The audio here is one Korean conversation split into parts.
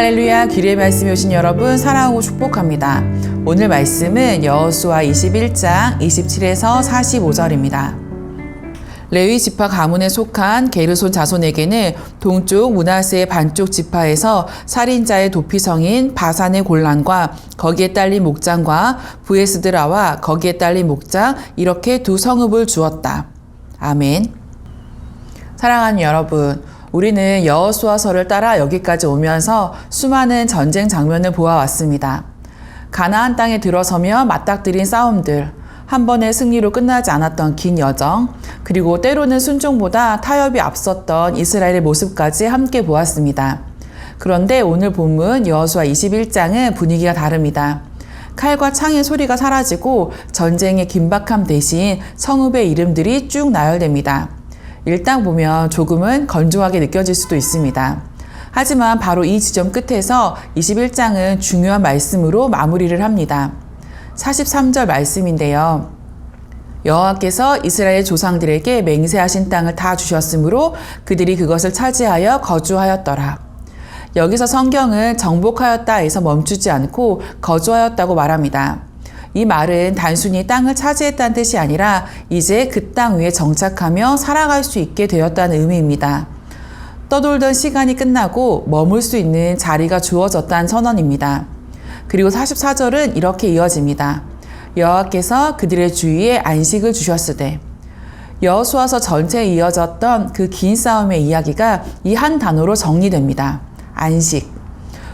할렐루야, 귀리의 말씀이 오신 여러분 사랑하고 축복합니다. 오늘 말씀은 여호수아 21장 27에서 45절입니다. 레위 지파 가문에 속한 게르손 자손에게는 동쪽 므낫세의 반쪽 지파에서 살인자의 도피성인 바산의 골란과 거기에 딸린 목장과 브에스드라와 거기에 딸린 목장, 이렇게 두 성읍을 주었다. 아멘. 사랑하는 여러분, 우리는 여호수아서를 따라 여기까지 오면서 수많은 전쟁 장면을 보아왔습니다. 가나안 땅에 들어서며 맞닥뜨린 싸움들, 한 번의 승리로 끝나지 않았던 긴 여정, 그리고 때로는 순종보다 타협이 앞섰던 이스라엘의 모습까지 함께 보았습니다. 그런데 오늘 본문 여호수아 21장은 분위기가 다릅니다. 칼과 창의 소리가 사라지고 전쟁의 긴박함 대신 성읍의 이름들이 쭉 나열됩니다. 일단 보면 조금은 건조하게 느껴질 수도 있습니다. 하지만 바로 이 지점 끝에서 21장은 중요한 말씀으로 마무리를 합니다. 43절 말씀인데요. 여호와께서 이스라엘 조상들에게 맹세하신 땅을 다 주셨으므로 그들이 그것을 차지하여 거주하였더라. 여기서 성경은 정복하였다에서 멈추지 않고 거주하였다고 말합니다. 이 말은 단순히 땅을 차지했다는 뜻이 아니라 이제 그 땅 위에 정착하며 살아갈 수 있게 되었다는 의미입니다. 떠돌던 시간이 끝나고 머물 수 있는 자리가 주어졌다는 선언입니다. 그리고 44절은 이렇게 이어집니다. 여호와께서 그들의 주위에 안식을 주셨으되. 여호수아서 전체에 이어졌던 그 긴 싸움의 이야기가 이 한 단어로 정리됩니다. 안식.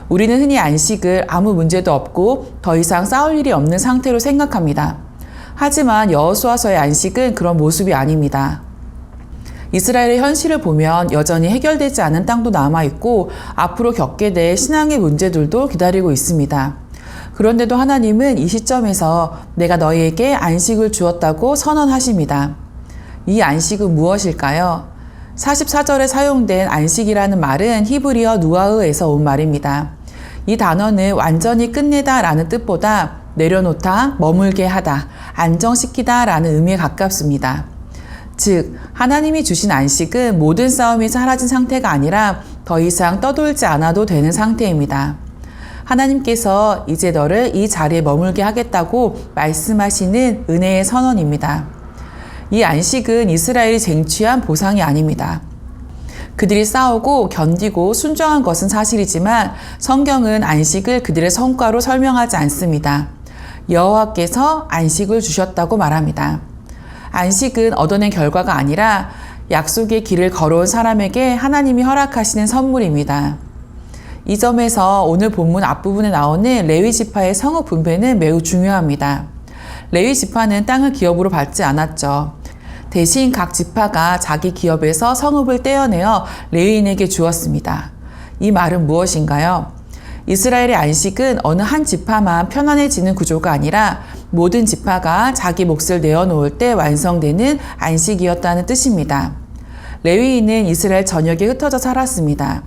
우리는 흔히 안식을 아무 문제도 없고 더 이상 싸울 일이 없는 상태로 생각합니다. 하지만 여호수아서의 안식은 그런 모습이 아닙니다. 이스라엘의 현실을 보면 여전히 해결되지 않은 땅도 남아있고 앞으로 겪게 될 신앙의 문제들도 기다리고 있습니다. 그런데도 하나님은 이 시점에서 내가 너희에게 안식을 주었다고 선언하십니다. 이 안식은 무엇일까요? 44절에 사용된 안식이라는 말은 히브리어 누아흐에서 온 말입니다. 이 단어는 완전히 끝내다 라는 뜻보다 내려놓다, 머물게 하다, 안정시키다 라는 의미에 가깝습니다. 즉, 하나님이 주신 안식은 모든 싸움이 사라진 상태가 아니라 더 이상 떠돌지 않아도 되는 상태입니다. 하나님께서 이제 너를 이 자리에 머물게 하겠다고 말씀하시는 은혜의 선언입니다. 이 안식은 이스라엘이 쟁취한 보상이 아닙니다. 그들이 싸우고 견디고 순종한 것은 사실이지만 성경은 안식을 그들의 성과로 설명하지 않습니다. 여호와께서 안식을 주셨다고 말합니다. 안식은 얻어낸 결과가 아니라 약속의 길을 걸어온 사람에게 하나님이 허락하시는 선물입니다. 이 점에서 오늘 본문 앞부분에 나오는 레위 지파의 성읍 분배는 매우 중요합니다. 레위 지파는 땅을 기업으로 받지 않았죠. 대신 각 지파가 자기 기업에서 성읍을 떼어내어 레위인에게 주었습니다. 이 말은 무엇인가요? 이스라엘의 안식은 어느 한 지파만 편안해지는 구조가 아니라 모든 지파가 자기 몫을 내어놓을 때 완성되는 안식이었다는 뜻입니다. 레위인은 이스라엘 전역에 흩어져 살았습니다.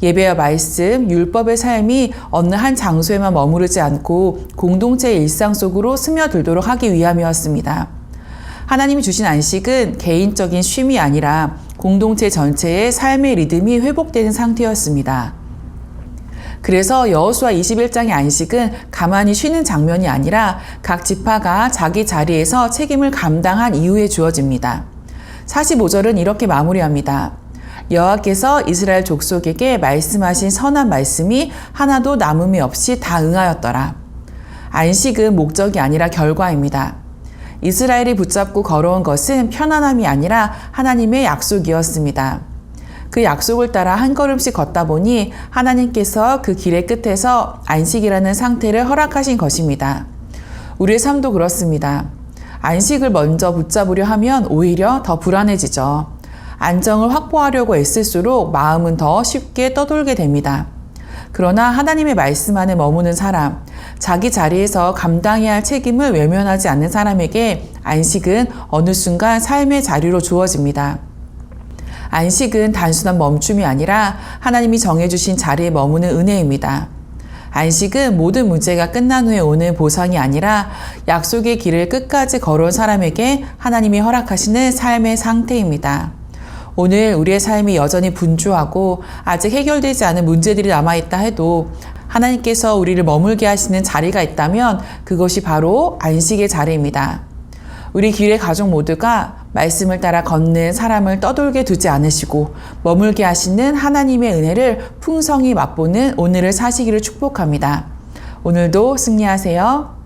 예배와 말씀, 율법의 삶이 어느 한 장소에만 머무르지 않고 공동체의 일상 속으로 스며들도록 하기 위함이었습니다. 하나님이 주신 안식은 개인적인 쉼이 아니라 공동체 전체의 삶의 리듬이 회복되는 상태였습니다. 그래서 여호수아 21장의 안식은 가만히 쉬는 장면이 아니라 각 지파가 자기 자리에서 책임을 감당한 이후에 주어집니다. 45절은 이렇게 마무리합니다. 여호와께서 이스라엘 족속에게 말씀하신 선한 말씀이 하나도 남음이 없이 다 응하였더라. 안식은 목적이 아니라 결과입니다. 이스라엘이 붙잡고 걸어온 것은 편안함이 아니라 하나님의 약속이었습니다. 그 약속을 따라 한 걸음씩 걷다 보니 하나님께서 그 길의 끝에서 안식이라는 상태를 허락하신 것입니다. 우리의 삶도 그렇습니다. 안식을 먼저 붙잡으려 하면 오히려 더 불안해지죠. 안정을 확보하려고 애쓸수록 마음은 더 쉽게 떠돌게 됩니다. 그러나 하나님의 말씀 안에 머무는 사람, 자기 자리에서 감당해야 할 책임을 외면하지 않는 사람에게 안식은 어느 순간 삶의 자리로 주어집니다. 안식은 단순한 멈춤이 아니라 하나님이 정해주신 자리에 머무는 은혜입니다. 안식은 모든 문제가 끝난 후에 오는 보상이 아니라 약속의 길을 끝까지 걸어온 사람에게 하나님이 허락하시는 삶의 상태입니다. 오늘 우리의 삶이 여전히 분주하고 아직 해결되지 않은 문제들이 남아있다 해도 하나님께서 우리를 머물게 하시는 자리가 있다면 그것이 바로 안식의 자리입니다. 우리 교회 가족 모두가 말씀을 따라 걷는 사람을 떠돌게 두지 않으시고 머물게 하시는 하나님의 은혜를 풍성히 맛보는 오늘을 사시기를 축복합니다. 오늘도 승리하세요.